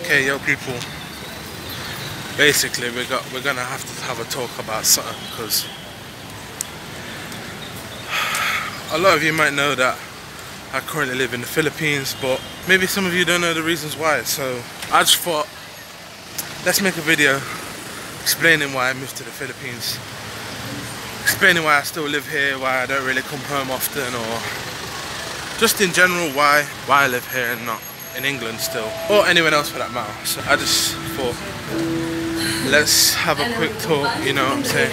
Okay, yo people, basically we're gonna have to have a talk about something, because a lot of you might know that I currently live in the Philippines, but maybe some of you don't know the reasons why. So I just thought, let's make a video explaining why I moved to the Philippines, explaining why I still live here, why I don't really come home often, or just in general why I live here and not in England still, or anyone else for that matter. So I just thought, let's have a quick talk, you know what I'm saying?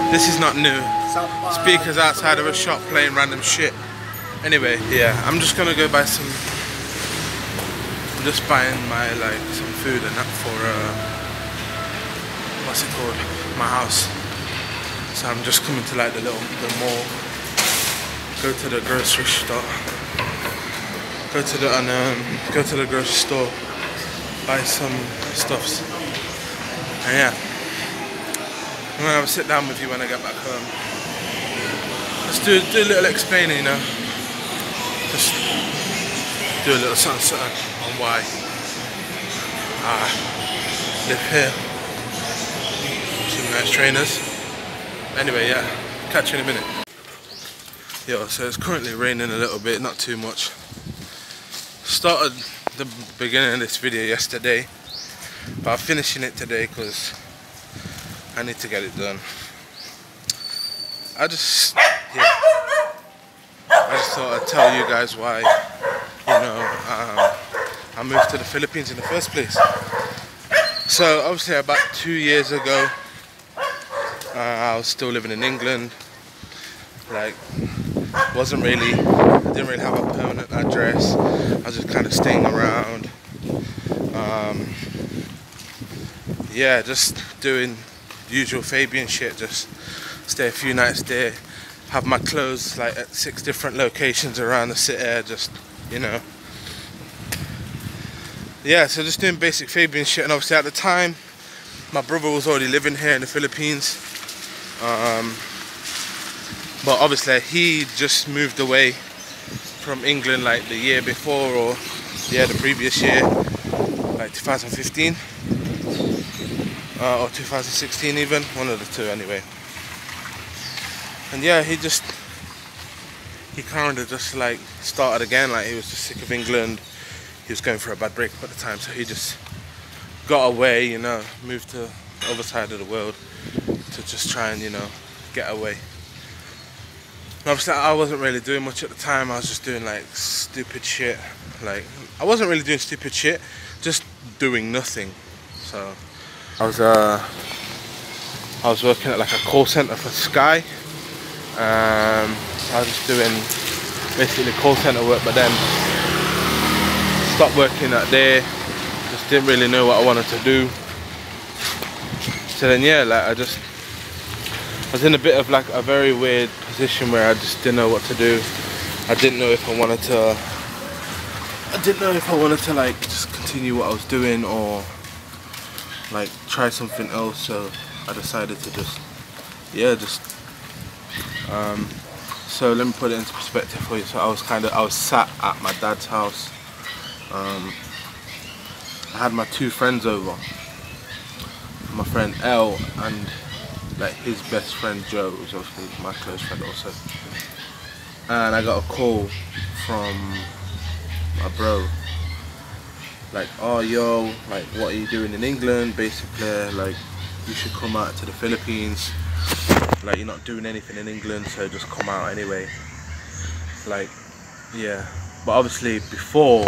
This is not new. Speakers outside of a shop playing random shit. Anyway, yeah, I'm just gonna go buy some, I'm just buying my some food and that for what's it called, my house. So I'm just coming to the mall, go to the grocery store, go to the grocery store, buy some stuffs, and yeah, I'm gonna have a sit down with you when I get back home. Let's do a little explaining, you know, just do a little something on why I live here. Some nice trainers. Anyway, yeah, catch you in a minute. Yo, so it's currently raining a little bit, not too much. Started the beginning of this video yesterday, but I'm finishing it today because I need to get it done. I just thought I'd tell you guys why, you know, I moved to the Philippines in the first place. So obviously about 2 years ago, I was still living in England. I didn't really have a permanent address. I was just kind of staying around. Yeah, just doing usual Fabian shit. Just stay a few nights there, have my clothes at 6 different locations around the city. Just, you know. Yeah, so just doing basic Fabian shit. And obviously at the time, my brother was already living here in the Philippines. But obviously he just moved away from England the year before, or the previous year, 2015 or 2016 even, one of the two anyway. And yeah, he kind of just started again, he was just sick of England. He was going for a bad breakup at the time, so he just got away, you know, moved to the other side of the world to just try and, you know, get away. And obviously I wasn't really doing much at the time. I was just doing stupid shit. I wasn't really doing stupid shit, just doing nothing. So I was working at a call center for Sky. I was just doing basically call center work, but then stopped working at there. Just didn't really know what I wanted to do. So then yeah, I was in a bit of a very weird position where I just didn't know what to do. I didn't know if I wanted to just continue what I was doing or try something else. So I decided to so let me put it into perspective for you. So I was sat at my dad's house. I had my 2 friends over, my friend L and his best friend Joe, who's obviously my close friend also. And I got a call from my bro, oh yo, what are you doing in England? Basically, you should come out to the Philippines. You're not doing anything in England, so just come out anyway. Yeah. But obviously before,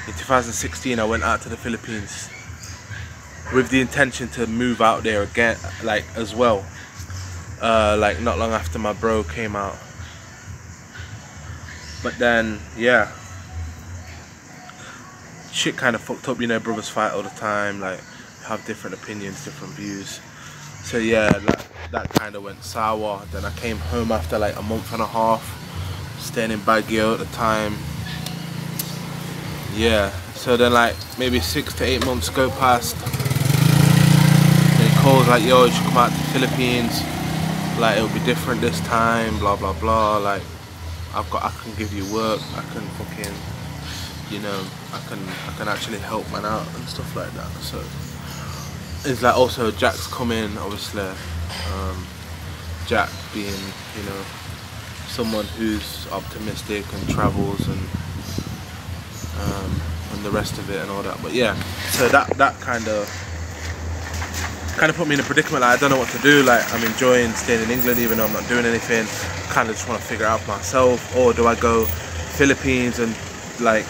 in 2016, I went out to the Philippines with the intention to move out there again, as well. Not long after my bro came out. But then, yeah, shit kind of fucked up, you know, brothers fight all the time, have different opinions, different views. So yeah, that kind of went sour. Then I came home after a month and a half, staying in Baguio at the time. Yeah, so then maybe 6 to 8 months go past. Calls yo, you should come out to the Philippines, it'll be different this time, blah blah blah, I can give you work, I can fucking you know, I can actually help man out and stuff like that. So it's like also Jack's coming, obviously. Jack being, you know, someone who's optimistic and travels and the rest of it and all that. But yeah, so that kind of put me in a predicament. Like, I don't know what to do. Like, I'm enjoying staying in England even though I'm not doing anything. Kind of just want to figure it out for myself, or do I go Philippines? And like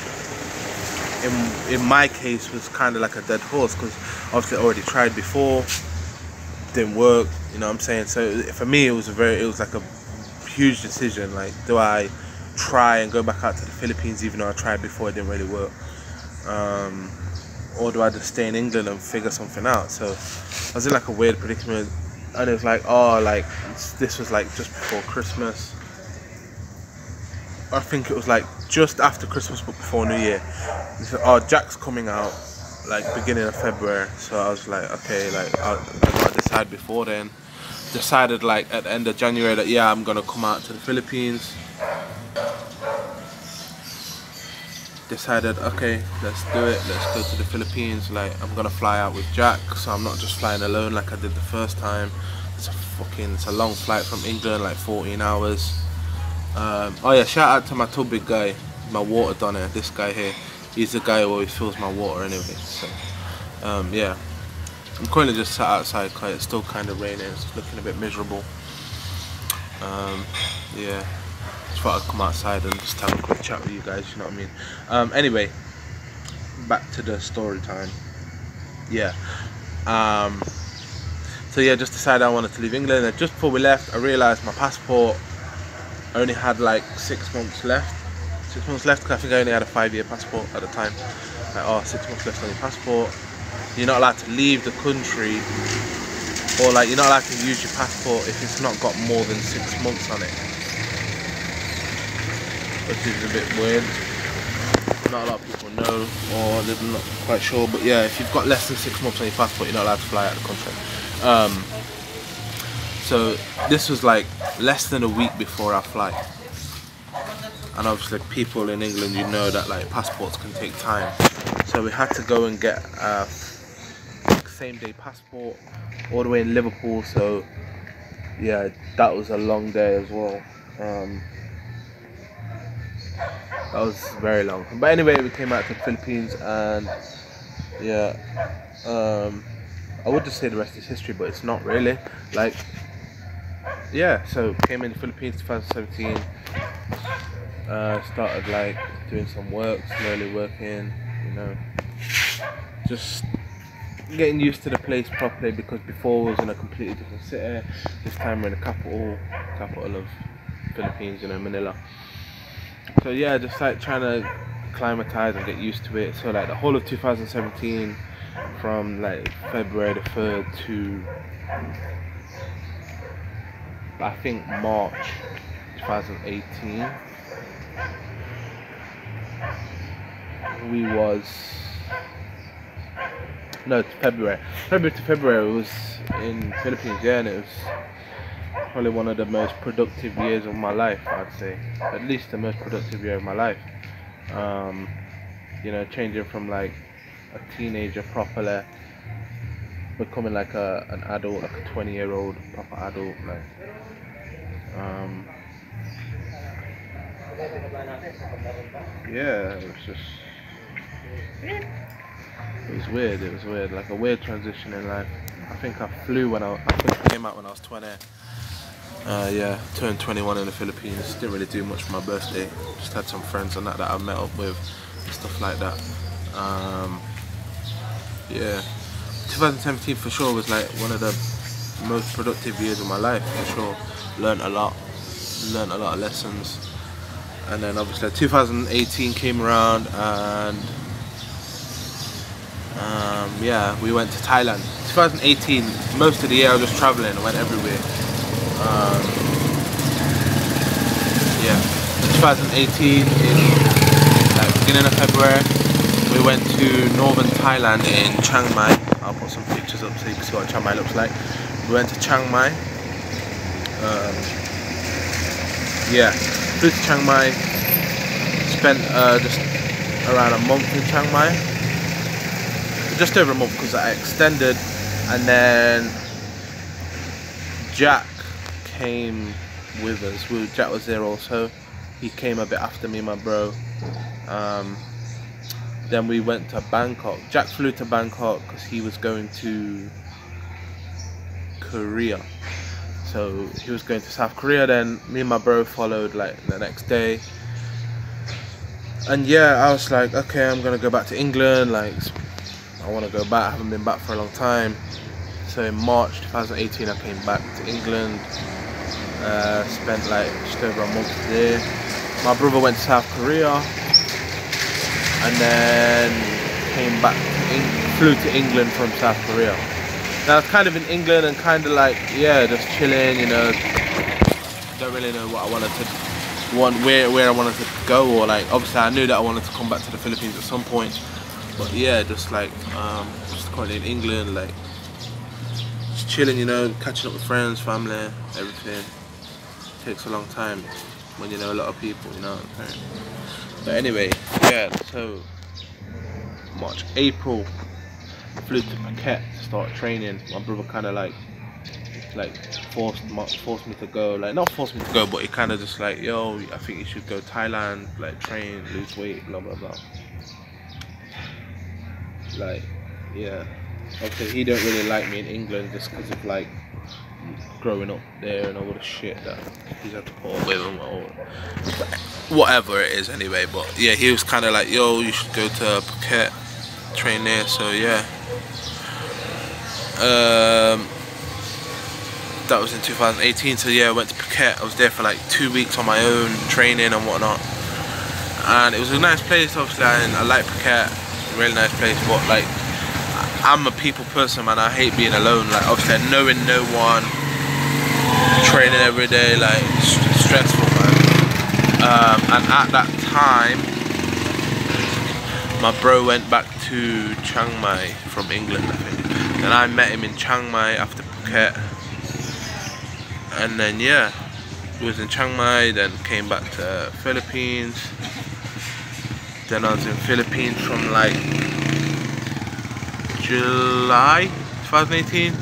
in my case was kind of like a dead horse, because obviously I already tried before, didn't work, you know what I'm saying? So for me it was like a huge decision. Like, do I try and go back out to the Philippines even though I tried before, it didn't really work, or do I just stay in England and figure something out? So I was in like a weird predicament, and it was like, oh, like this was like just before Christmas. I think it was like just after Christmas but before New Year. They said, oh, Jack's coming out like beginning of February. So I was like, okay, like I gotta decide before then. Decided like at the end of January that yeah, I'm gonna come out to the Philippines. Decided, okay, let's do it, let's go to the Philippines. Like, I'm gonna fly out with Jack, so I'm not just flying alone like I did the first time. It's a long flight from England, like 14 hours. Oh yeah, shout out to my too big guy, my water donor, this guy here. He's the guy who always fills my water and everything. So yeah, I'm currently just sat outside because it's still kind of raining, it's looking a bit miserable. Yeah, just thought I'd come outside and just have a quick chat with you guys, you know what I mean? Anyway, back to the story time. Yeah, so yeah, just decided I wanted to leave England, and just before we left I realised my passport only had like 6 months left. 6 months left, because I think I only had a 5-year passport at the time. Like, oh, 6 months left on your passport. You're not allowed to leave the country, or like you're not allowed to use your passport if it's not got more than 6 months on it, which is a bit weird. Not a lot of people know, or they're not quite sure, but yeah, if you've got less than 6 months on your passport, you're not allowed to fly out of the country. So this was like less than a week before our flight, and obviously people in England, you know that like passports can take time, so we had to go and get a same-day passport all the way in Liverpool. So yeah, that was a long day as well. That was very long, but anyway, we came out to the Philippines, and yeah, I would just say the rest is history, but it's not really. Like, yeah, so came in the Philippines 2017, started like doing some work, slowly working, you know, just getting used to the place properly, because before I was in a completely different city. This time we're in the capital of Philippines, you know, Manila. So yeah, just like trying to acclimatize and get used to it. So like the whole of 2017, from like February the 3rd to I think March 2018, February to February was in Philippines, yeah, and it was probably one of the most productive years of my life, I'd say. At least the most productive year of my life. You know, changing from like a teenager properly, becoming like an adult, like a 20-year-old proper adult, like yeah, it was weird, like a weird transition in life. I think I came out when I was 20. Yeah, turned 21 in the Philippines. Didn't really do much for my birthday. Just had some friends and that I met up with, and stuff like that. Yeah, 2017 for sure was like one of the most productive years of my life, for sure. Learned a lot of lessons. And then obviously 2018 came around, and yeah, we went to Thailand. 2018, most of the year I was just traveling. I went everywhere. Yeah, 2018 in like beginning of February, we went to northern Thailand in Chiang Mai. I'll put some pictures up so you can see what Chiang Mai looks like. We went to Chiang Mai. Yeah, flew to Chiang Mai. Spent just around a month in Chiang Mai, just over a month because I extended, and then Jack came with us. Jack was there also. He came a bit after me, my bro. Then we went to Bangkok. Jack flew to Bangkok because he was going to Korea. So he was going to South Korea. Then me and my bro followed like the next day. And yeah, I was like, okay, I'm gonna go back to England. Like, I want to go back. I haven't been back for a long time. So in March 2018, I came back to England. Spent like just over a month there. My brother went to South Korea, and then came back flew to England from South Korea. Now I was kind of in England and kind of like, yeah, just chilling, you know. Don't really know what I wanted to where I wanted to go, or like, obviously I knew that I wanted to come back to the Philippines at some point, but yeah, just like just currently in England, like just chilling, you know, catching up with friends, family, everything. Takes a long time when you know a lot of people, you know what I'm saying? But anyway, yeah, so April, I flew to Phuket to start training. My brother kind of like forced me to go, like not forced me to go, but he kind of just like, yo, I think you should go Thailand, like train, lose weight, blah blah blah. Like, yeah, obviously he don't really like me in England just because of like growing up there and all the shit that he's had to put up with and whatever it is anyway. But yeah, he was kind of like, yo, you should go to Phuket, train there. So yeah, that was in 2018. So yeah, I went to Phuket. I was there for like 2 weeks on my own, training and whatnot, and it was a nice place. Obviously I like Phuket, really nice place, but like I'm a people person, man. I hate being alone. Like obviously knowing no one, training every day, like stressful, man. And at that time, my bro went back to Chiang Mai from England, I think. And I met him in Chiang Mai after Phuket. And then yeah, he was in Chiang Mai, then came back to Philippines. Then I was in Philippines from like July 2018,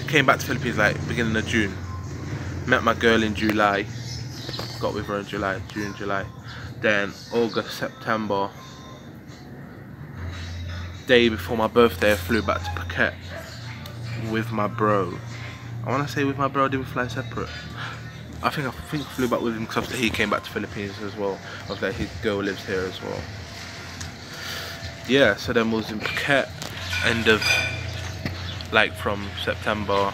came back to Philippines like beginning of June. Met my girl in July, got with her in June, July. Then August, September, day before my birthday, I flew back to Phuket with my bro. I want to say with my bro, did we fly separate? I think I flew back with him because he came back to Philippines as well. Obviously his girl lives here as well. Yeah, so then we was in Phuket end of, like from September,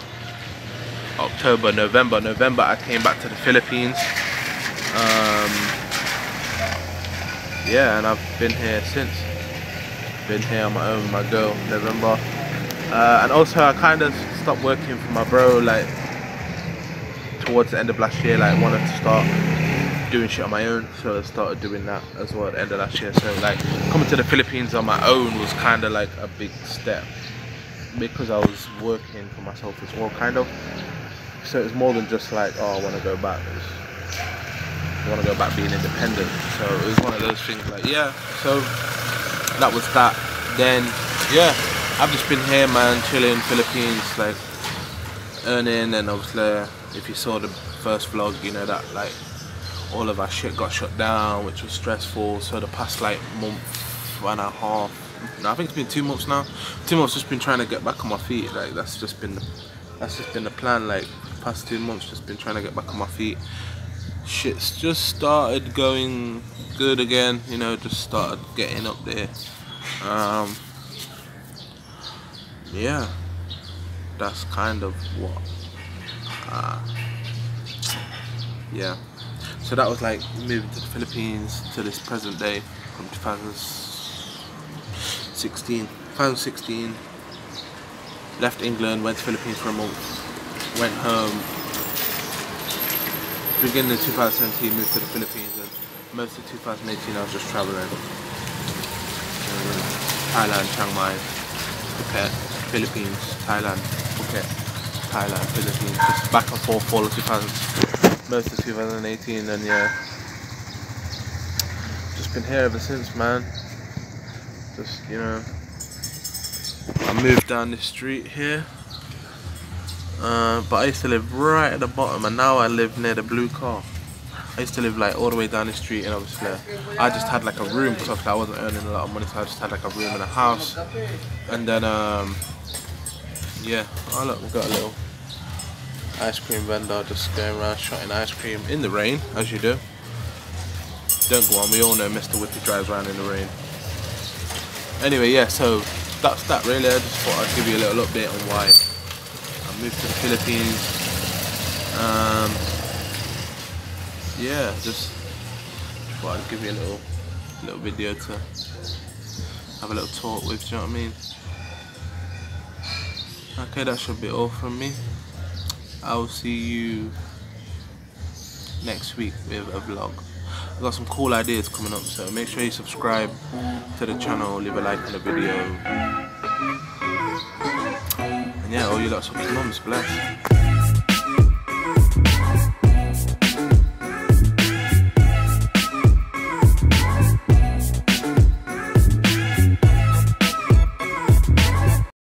October, November I came back to the Philippines. Yeah, and I've been here since. Been here on my own with my girl, November. And also I kind of stopped working for my bro like towards the end of last year, like wanted to start doing shit on my own, so I started doing that as well at the end of last year. So like coming to the Philippines on my own was kind of like a big step because I was working for myself as well, kind of. So it was more than just like, oh, I want to go back. I want to go back being independent. So it was one of those things like, yeah. So that was that. Then yeah, I've just been here, man, chilling, Philippines, like earning. And obviously if you saw the first vlog, you know that like all of our shit got shut down, which was stressful. So the past like month and a half, no, I think it's been 2 months now. 2 months just been trying to get back on my feet. Like that's just been the plan. Like the past 2 months, just been trying to get back on my feet. Shit's just started going good again, you know, just started getting up there. Yeah, that's kind of what. Yeah. So that was like moving to the Philippines to this present day from 2016. Left England, went to Philippines for a month, went home. Beginning of 2017, moved to the Philippines, and most of 2018 I was just traveling. Thailand, Chiang Mai, Phuket, Philippines, Thailand, Phuket, Thailand, Philippines, just back and forth all of most of 2018, and yeah, just just been here ever since, man. Just, you know, I moved down this street here, but I used to live right at the bottom, and now I live near the blue car. I used to live like all the way down the street, and obviously I just had like a room because obviously I wasn't earning a lot of money, so I just had like a room in a house. And then yeah, oh look, we've got a little ice cream vendor just going around shotting ice cream in the rain, as you do. Don't go on, we all know Mr. Whippy drives around in the rain. Anyway, yeah, so that's that really. I just thought I'd give you a little update on why I moved to the Philippines. Yeah, just thought I'd give you a little video to have a little talk with, do you know what I mean? Okay, that should be all from me. I'll see you next week with a vlog. I've got some cool ideas coming up, so make sure you subscribe to the channel, leave a like on the video. And yeah, all you lots of mums, bless.